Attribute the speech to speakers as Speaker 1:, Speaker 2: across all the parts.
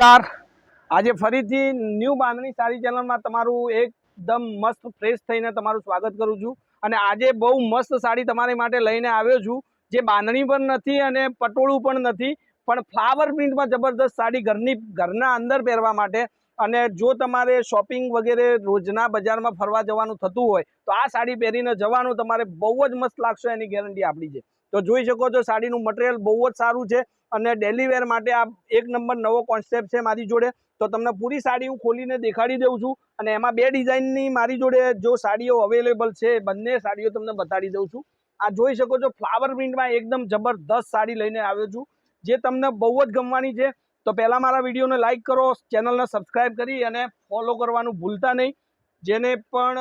Speaker 1: નમસ્કાર। આજે ફરીથી ન્યૂ બાંધણી સાડી ચેનલમાં તમારું એકદમ મસ્ત ફ્રેશ થઈને તમારું સ્વાગત કરું છું। અને આજે બહુ મસ્ત સાડી તમારી માટે લઈને આવ્યો છું, જે બાંધણી પણ નથી અને પટોળું પણ નથી, પણ ફ્લાવર પ્રિન્ટમાં જબરદસ્ત સાડી ઘરના અંદર પહેરવા માટે। અને જો તમારે શોપિંગ વગેરે રોજના બજારમાં ફરવા જવાનું થતું હોય તો આ સાડી પહેરીને જવાનું તમારે બહુ જ મસ્ત લાગશે, એની ગેરંટી આપણી છે। તો જોઈ શકો છો સાડીનું મટીરિયલ બહુ જ સારું છે અને ડેલી વેર માટે આ એક નંબર નવો કોન્સેપ્ટ છે મારી જોડે। તો તમને પૂરી સાડી હું ખોલીને દેખાડી દઉં છું અને એમાં બે ડિઝાઇનની મારી જોડે જો સાડીઓ અવેલેબલ છે, બંને સાડીઓ તમને બતાડી દઉં છું। આ જોઈ શકો છો ફ્લાવર પ્રિન્ટમાં એકદમ જબરદસ્ત સાડી લઈને આવ્યો છું, જે તમને બહુ જ ગમવાની છે। તો પહેલાં મારા વિડીયોને લાઇક કરો, ચેનલને સબસ્ક્રાઈબ કરી અને ફોલો કરવાનું ભૂલતા નહીં। જેને પણ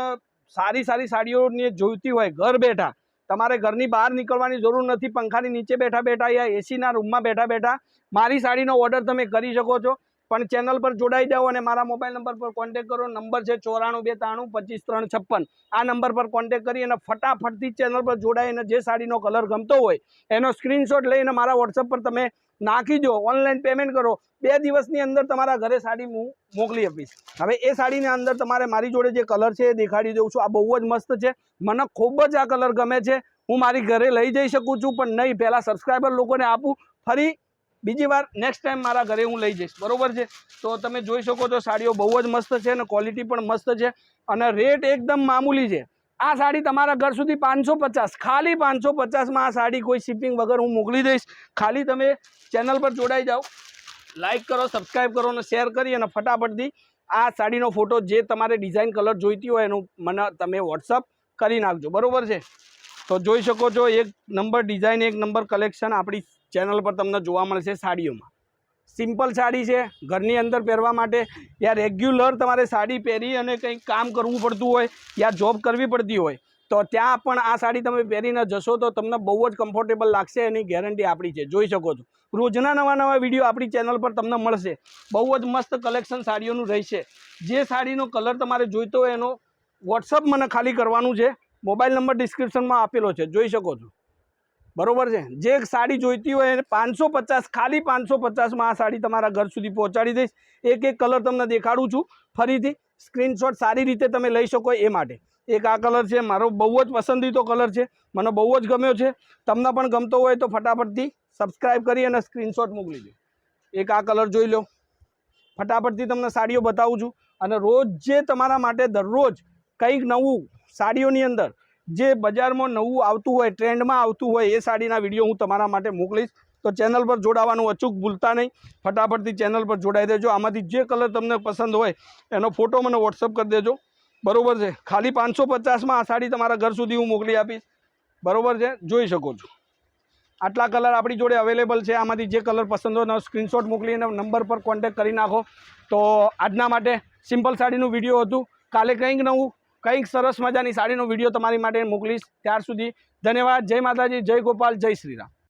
Speaker 1: સારી સાડીઓની જોઈતી હોય ઘર બેઠા, તમારે ઘરની બહાર નીકળવાની જરૂર નથી, પંખાની નીચે બેઠા બેઠા યા એસીના રૂમમાં બેઠા બેઠા મારી સાડીનો ઓર્ડર તમે કરી શકો છો। પણ ચેનલ પર જોડાઈ જાઓ અને મારા મોબાઈલ નંબર પર કોન્ટેક્ટ કરો। નંબર છે 9423325356। આ નંબર પર કોન્ટેક્ટ કરી અને ફટાફટથી ચેનલ પર જોડાઈને જે સાડીનો કલર ગમતો હોય એનો સ્ક્રીનશોટ લઈને મારા વોટ્સઅપ પર તમે નાખી દો, ઓનલાઈન પેમેન્ટ કરો, 2 દિવસની અંદર તમારા ઘરે સાડી હું મોકલી આપીશ। હવે એ સાડીની અંદર તમારે મારી જોડે જે કલર છે એ દેખાડી દઉં છું। આ બહુ જ મસ્ત છે, મને ખૂબ જ આ કલર ગમે છે। હું મારી ઘરે લઈ જઈ શકું છું, પણ નહીં, પહેલાં સબસ્ક્રાઈબર લોકોને આપું, ફરી બીજી વાર નેક્સ્ટ ટાઈમ મારા ઘરે હું લઈ જઈશ, બરોબર છે। તો તમે જોઈ શકો છો સાડીઓ બહુ જ મસ્ત છે અને ક્વોલિટી પણ મસ્ત છે અને રેટ એકદમ મામૂલી છે। આ સાડી તમારા ઘર સુધી 550, ખાલી 550માં આ સાડી કોઈ શિપિંગ વગર હું મોકલી દઈશ। ખાલી તમે ચેનલ પર જોડાઈ જાઓ, લાઇક કરો, સબસ્ક્રાઈબ કરો અને શેર કરી અને ફટાફટથી આ સાડીનો ફોટો જે તમારે ડિઝાઇન કલર જોઈતી હોય એનું મને તમે વોટ્સઅપ કરી નાખજો, બરોબર છે। તો જોઈ શકો છો એક નંબર ડિઝાઇન, એક નંબર કલેક્શન આપણી ચેનલ પર તમને જોવા મળશે સાડીઓમાં। સિમ્પલ સાડી છે ઘરની અંદર પહેરવા માટે, યા રેગ્યુલર તમારે સાડી પહેરી અને કંઈક કામ કરવું પડતું હોય યા જોબ કરવી પડતી હોય તો ત્યાં પણ આ સાડી તમે પહેરીને જશો તો તમને બહુ જ કમ્ફર્ટેબલ લાગશે, એની ગેરંટી આપણી છે। જોઈ શકો છો રોજના નવા વિડીયો આપણી ચેનલ પર તમને મળશે, બહુ જ મસ્ત કલેક્શન સાડીઓનું રહેશે। જે સાડીનો કલર તમારે જોઈતો હોય એનો વોટ્સઅપ મને ખાલી કરવાનું છે, મોબાઈલ નંબર ડિસ્ક્રિપ્શનમાં આપેલો છે, જોઈ શકો છો, બરોબર છે। જે સાડી જોઈતી હોય એને 550, ખાલી 550માં આ સાડી તમારા ઘર સુધી પહોંચાડી દઈશ। એક એક કલર તમને દેખાડું છું, ફરીથી સ્ક્રીનશોટ સારી રીતે તમે લઈ શકો એ માટે। એક આ કલર છે, મારો બહુ જ પસંદીદો કલર છે, મને બહુ જ ગમ્યો છે। તમને પણ ગમતો હોય તો ફટાફટથી સબસ્ક્રાઈબ કરી અને સ્ક્રીનશોટ મોકલી દો। એક આ કલર જોઈ લો, ફટાફટથી તમને સાડીઓ બતાવું છું અને રોજ જે તમારા માટે દરરોજ કંઈક નવું સાડીઓની અંદર જે બજારમાં નવું આવતું હોય, ટ્રેન્ડમાં આવતું હોય, એ સાડીના વિડીયો હું તમારા માટે મોકલીશ। તો ચેનલ પર જોડાવાનું અચૂક ભૂલતા નહીં, ફટાફટથી ચેનલ પર જોડાઈ દેજો। આમાંથી જે કલર તમને પસંદ હોય એનો ફોટો મને વોટ્સઅપ કરી દેજો, બરોબર છે। ખાલી 550માં આ સાડી તમારા ઘર સુધી હું મોકલી આપીશ, બરોબર છે। જોઈ શકો છો આટલા કલર આપણી જોડે અવેલેબલ છે, આમાંથી જે કલર પસંદ હોય એનો સ્ક્રીનશોટ મોકલીને નંબર પર કોન્ટેક્ટ કરી નાખો। તો આજના માટે સિમ્પલ સાડીનું વિડીયો હતું, કાલે કંઈક નવું, કંઈક સરસ મજાની સાડીનો વિડીયો તમારી માટે મોકલીશ। ત્યાર સુધી ધન્યવાદ। જય માતાજી, જય ગોપાલ, જય શ્રી રામ।